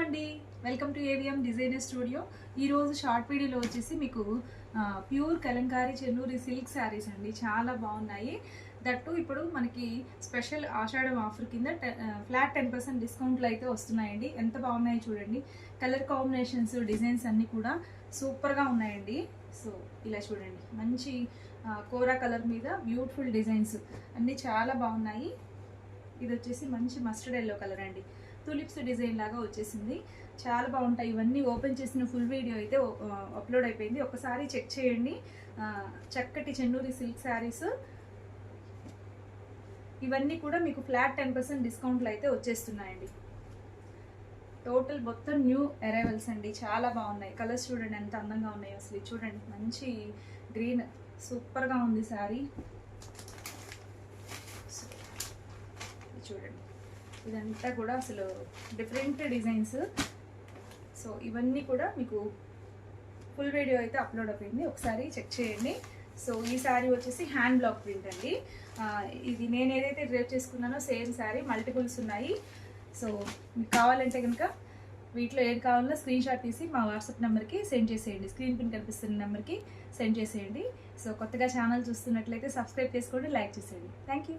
అండి, welcome to AVM designer studio. ఈరోజు short వీడియోలో వచ్చేసి మీకు ప్యూర్ కలంకారీ చెన్నూరి సిల్క్ శారీస్ అండి, చాలా బాగున్నాయి. దట్టు ఇప్పుడు మనకి స్పెషల్ ఆషాఢం ఆఫర్ కింద ఫ్లాట్ 10% డిస్కౌంట్లు అయితే వస్తున్నాయండి. ఎంత బాగున్నాయి చూడండి. కలర్ కాంబినేషన్స్, డిజైన్స్ అన్నీ కూడా సూపర్గా ఉన్నాయండి. సో ఇలా చూడండి, మంచి కోరా కలర్ మీద బ్యూటిఫుల్ డిజైన్స్ అన్నీ చాలా బాగున్నాయి. ఇది వచ్చేసి మంచి మస్టర్డ్ ఎల్లో కలర్ అండి, తులిప్స్ డిజైన్ లాగా వచ్చేసింది. చాలా బాగుంటాయి. ఇవన్నీ ఓపెన్ చేసిన ఫుల్ వీడియో అయితే అప్లోడ్ అయిపోయింది, ఒకసారి చెక్ చేయండి. చక్కటి చెన్నూరి సిల్క్ శారీస్ ఇవన్నీ కూడా మీకు ఫ్లాట్ 10% డిస్కౌంట్లు అయితే వచ్చేస్తున్నాయండి. టోటల్ మొత్తం న్యూ అరైవల్స్ అండి, చాలా బాగున్నాయి. కలర్స్ చూడండి ఎంత అందంగా ఉన్నాయో. అసలు చూడండి, మంచి గ్రీన్ సూపర్గా ఉంది శారీ. చూడండి, ఇదంతా కూడా అసలు డిఫరెంట్ డిజైన్స్. సో ఇవన్నీ కూడా మీకు ఫుల్ వీడియో అయితే అప్లోడ్ అయిపోయింది, ఒకసారి చెక్ చేయండి. సో ఈ శారీ వచ్చేసి హ్యాండ్ బ్లాక్ ప్రింట్ అండి. ఇది నేను ఏదైతే డ్రైవ్ చేసుకున్నానో సేమ్ శారీ, మల్టిపుల్స్ ఉన్నాయి. సో మీకు కావాలంటే కనుక వీటిలో ఏది కావాలో స్క్రీన్ షాట్ తీసి మా వాట్సాప్ నెంబర్కి సెండ్ చేసేయండి, స్క్రీన్ పిన్ కనిపిస్తున్న నెంబర్కి సెండ్ చేసేయండి. సో కొత్తగా ఛానల్ చూస్తున్నట్లయితే సబ్స్క్రైబ్ చేసుకోండి, లైక్ చేసేయండి. Thank you.